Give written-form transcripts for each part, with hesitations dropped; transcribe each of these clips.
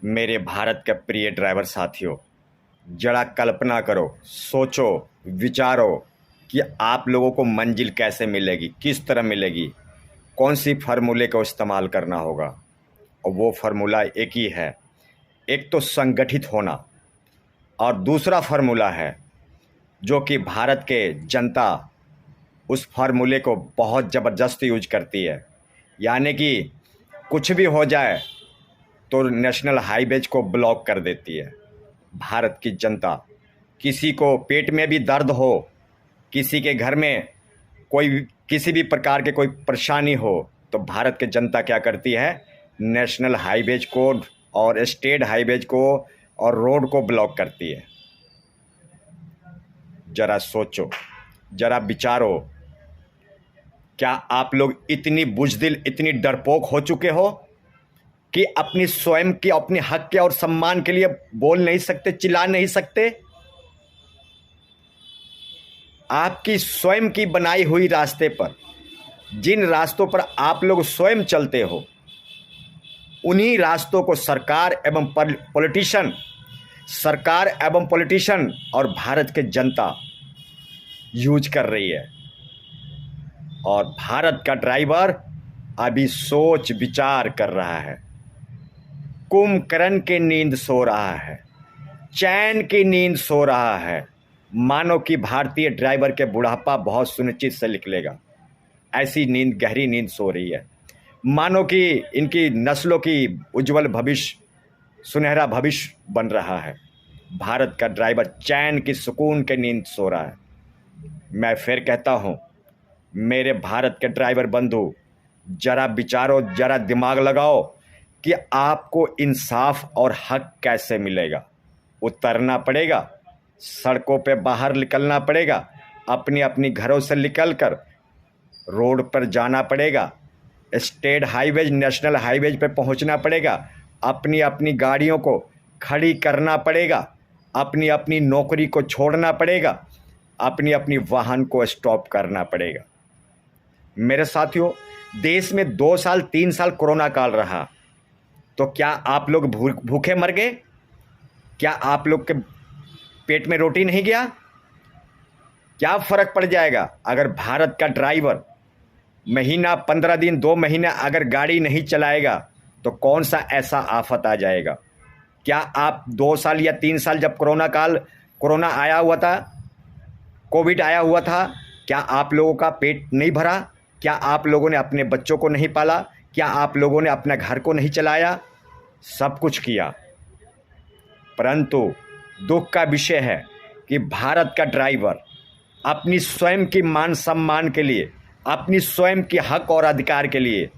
मेरे भारत के प्रिय ड्राइवर साथियों, जरा कल्पना करो, सोचो, विचारो कि आप लोगों को मंजिल कैसे मिलेगी, किस तरह मिलेगी, कौन सी फार्मूले का इस्तेमाल करना होगा। और वो फार्मूला एक ही है, एक तो संगठित होना और दूसरा फार्मूला है जो कि भारत के जनता उस फार्मूले को बहुत ज़बरदस्त यूज करती है। यानी कि कुछ भी हो जाए तो नेशनल हाईवेज को ब्लॉक कर देती है भारत की जनता। किसी को पेट में भी दर्द हो, किसी के घर में कोई किसी भी प्रकार के कोई परेशानी हो, तो भारत की जनता क्या करती है, नेशनल हाईवेज को और स्टेट हाईवेज को और रोड को ब्लॉक करती है। जरा सोचो, जरा विचारो, क्या आप लोग इतनी बुज़दिल, इतनी डरपोक हो चुके हो कि अपनी स्वयं के, अपने हक के और सम्मान के लिए बोल नहीं सकते, चिल्ला नहीं सकते? आपकी स्वयं की बनाई हुई रास्ते पर, जिन रास्तों पर आप लोग स्वयं चलते हो, उन्हीं रास्तों को सरकार एवं पॉलिटिशियन और भारत के जनता यूज कर रही है। और भारत का ड्राइवर अभी सोच विचार कर रहा है, कुंभकर्ण की नींद सो रहा है, चैन की नींद सो रहा है। मानो कि भारतीय ड्राइवर के बुढ़ापा बहुत सुनिश्चित से निकलेगा, ऐसी नींद, गहरी नींद सो रही है। मानो कि इनकी नस्लों की उज्जवल भविष्य, सुनहरा भविष्य बन रहा है। भारत का ड्राइवर चैन की, सुकून की नींद सो रहा है। मैं फिर कहता हूँ, मेरे भारत के ड्राइवर बंधु, जरा विचारो, जरा दिमाग लगाओ कि आपको इंसाफ और हक कैसे मिलेगा। उतरना पड़ेगा, सड़कों पे बाहर निकलना पड़ेगा, अपनी अपनी घरों से निकलकर रोड पर जाना पड़ेगा, स्टेट हाईवेज, नेशनल हाईवेज पे पहुंचना पड़ेगा, अपनी अपनी गाड़ियों को खड़ी करना पड़ेगा, अपनी अपनी नौकरी को छोड़ना पड़ेगा, अपनी अपनी वाहन को स्टॉप करना पड़ेगा। मेरे साथियों, देश में 2 साल 3 साल कोरोना काल रहा, तो क्या आप लोग भूखे मर गए? क्या आप लोग के पेट में रोटी नहीं गया? क्या फर्क पड़ जाएगा अगर भारत का ड्राइवर महीना, 15 दिन, 2 महीने अगर गाड़ी नहीं चलाएगा तो कौन सा ऐसा आफत आ जाएगा? क्या आप 2 साल या 3 साल जब कोरोना आया हुआ था, कोविड आया हुआ था, क्या आप लोगों का पेट नहीं भरा? क्या आप लोगों ने अपने बच्चों को नहीं पाला? क्या आप लोगों ने अपने घर को नहीं चलाया? सब कुछ किया, परंतु दुख का विषय है कि भारत का ड्राइवर अपनी स्वयं की मान सम्मान के लिए, अपनी स्वयं के हक और अधिकार के लिए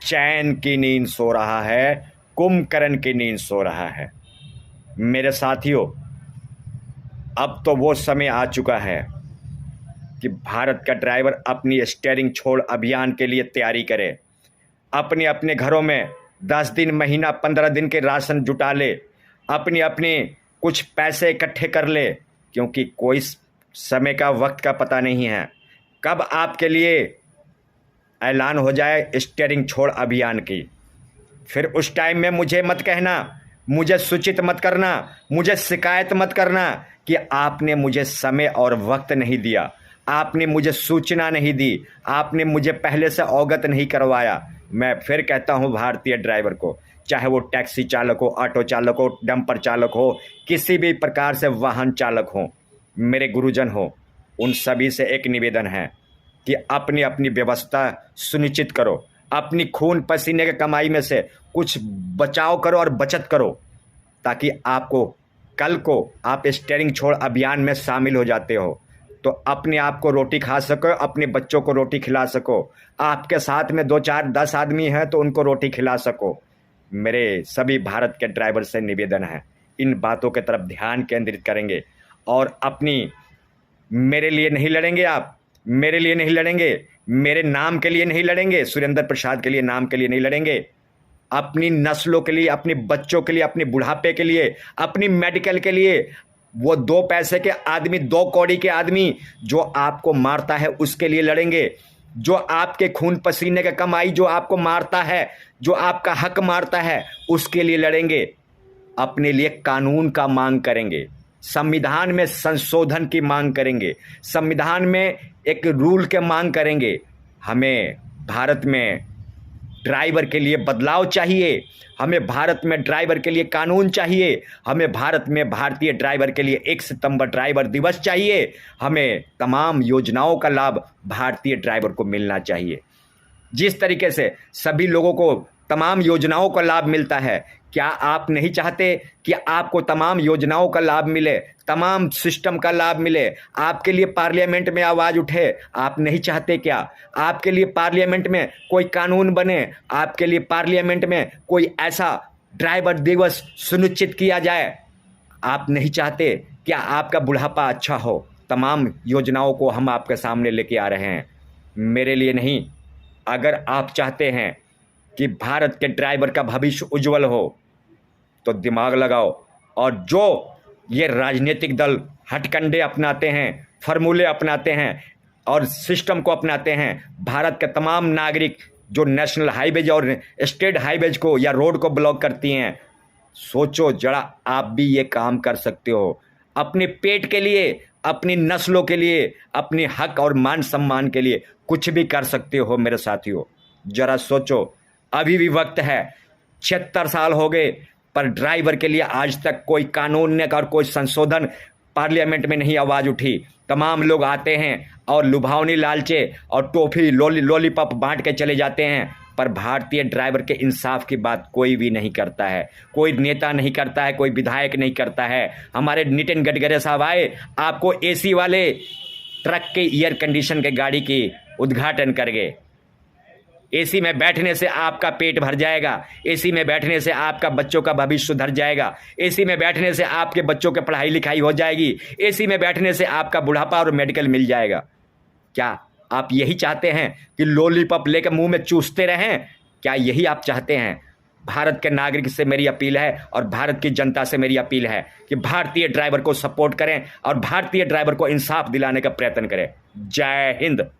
चैन की नींद सो रहा है, कुंभकर्ण की नींद सो रहा है। मेरे साथियों, अब तो वो समय आ चुका है कि भारत का ड्राइवर अपनी स्टीयरिंग छोड़ अभियान के लिए तैयारी करे। अपने अपने घरों में 10 दिन, महीना, 15 दिन के राशन जुटा ले, अपने अपने कुछ पैसे इकट्ठे कर ले, क्योंकि कोई समय का, वक्त का पता नहीं है कब आपके लिए ऐलान हो जाए स्टीयरिंग छोड़ अभियान की। फिर उस टाइम में मुझे मत कहना, मुझे सूचित मत करना, मुझे शिकायत मत करना कि आपने मुझे समय और वक्त नहीं दिया, आपने मुझे सूचना नहीं दी, आपने मुझे पहले से अवगत नहीं करवाया। मैं फिर कहता हूं भारतीय ड्राइवर को, चाहे वो टैक्सी चालक हो, ऑटो चालक हो, डंपर चालक हो, किसी भी प्रकार से वाहन चालक हो, मेरे गुरुजन हो, उन सभी से एक निवेदन है कि अपनी अपनी व्यवस्था सुनिश्चित करो। अपनी खून पसीने के कमाई में से कुछ बचाव करो और बचत करो, ताकि आपको कल को आप स्टीयरिंग छोड़ अभियान में शामिल हो जाते हो तो अपने आप को रोटी खा सको, अपने बच्चों को रोटी खिला सको, आपके साथ में 2, 4, 10 आदमी हैं तो उनको रोटी खिला सको। मेरे सभी भारत के ड्राइवर से निवेदन है, इन बातों की तरफ ध्यान केंद्रित करेंगे और अपनी, मेरे लिए नहीं लड़ेंगे आप, मेरे लिए नहीं लड़ेंगे, मेरे नाम के लिए नहीं लड़ेंगे, सुरेंद्र प्रसाद के लिए, नाम के लिए नहीं लड़ेंगे, अपनी नस्लों के लिए, अपने बच्चों के लिए, अपने बुढ़ापे के लिए, अपनी मेडिकल के लिए। वो 2 पैसे के आदमी, 2 कौड़ी के आदमी जो आपको मारता है उसके लिए लड़ेंगे। जो आपके खून पसीने का कमाई जो आपको मारता है, जो आपका हक मारता है, उसके लिए लड़ेंगे। अपने लिए कानून का मांग करेंगे, संविधान में संशोधन की मांग करेंगे, संविधान में एक रूल के मांग करेंगे। हमें भारत में ड्राइवर के लिए बदलाव चाहिए, हमें भारत में ड्राइवर के लिए कानून चाहिए, हमें भारत में भारतीय ड्राइवर के लिए 1 सितंबर ड्राइवर दिवस चाहिए, हमें तमाम योजनाओं का लाभ भारतीय ड्राइवर को मिलना चाहिए। जिस तरीके से सभी लोगों को तमाम योजनाओं का लाभ मिलता है, क्या आप नहीं चाहते कि आपको तमाम योजनाओं का लाभ मिले, तमाम सिस्टम का लाभ मिले, आपके लिए पार्लियामेंट में आवाज़ उठे? आप नहीं चाहते क्या? आपके लिए पार्लियामेंट में कोई कानून बने, आपके लिए पार्लियामेंट में कोई ऐसा ड्राइवर दिवस सुनिश्चित किया जाए? आप नहीं चाहते क्या आपका बुढ़ापा अच्छा हो? तमाम योजनाओं को हम आपके सामने लेके आ रहे हैं, मेरे लिए नहीं। अगर आप चाहते हैं कि भारत के ड्राइवर का भविष्य उज्जवल हो तो दिमाग लगाओ, और जो ये राजनीतिक दल हथकंडे अपनाते हैं, फार्मूले अपनाते हैं और सिस्टम को अपनाते हैं, भारत के तमाम नागरिक जो नेशनल हाईवेज और स्टेट हाईवेज को या रोड को ब्लॉक करती हैं, सोचो जरा आप भी ये काम कर सकते हो। अपने पेट के लिए, अपनी नस्लों के लिए, अपने हक और मान सम्मान के लिए कुछ भी कर सकते हो मेरे साथियों। जरा सोचो, अभी भी वक्त है। 76 साल हो गए पर ड्राइवर के लिए आज तक कोई कानून ने और कोई संशोधन पार्लियामेंट में नहीं आवाज़ उठी। तमाम लोग आते हैं और लुभावनी लालचे और टॉफ़ी लॉलीपॉप बांट के चले जाते हैं, पर भारतीय ड्राइवर के इंसाफ की बात कोई भी नहीं करता है, कोई नेता नहीं करता है, कोई विधायक नहीं करता है। हमारे नितिन गडकरी साहब आए, आपको एसी वाले ट्रक के एयर कंडीशन के गाड़ी की उद्घाटन कर गए। एसी में बैठने से आपका पेट भर जाएगा, एसी में बैठने से आपका बच्चों का भविष्य सुधर जाएगा, एसी में बैठने से आपके बच्चों की पढ़ाई लिखाई हो जाएगी, एसी में बैठने से आपका बुढ़ापा और मेडिकल मिल जाएगा। क्या आप यही चाहते हैं कि लॉलीपॉप लेकर मुंह में चूसते रहें? क्या यही आप चाहते हैं? भारत के नागरिक से मेरी अपील है और भारत की जनता से मेरी अपील है कि भारतीय ड्राइवर को सपोर्ट करें और भारतीय ड्राइवर को इंसाफ दिलाने का प्रयत्न करें। जय हिंद।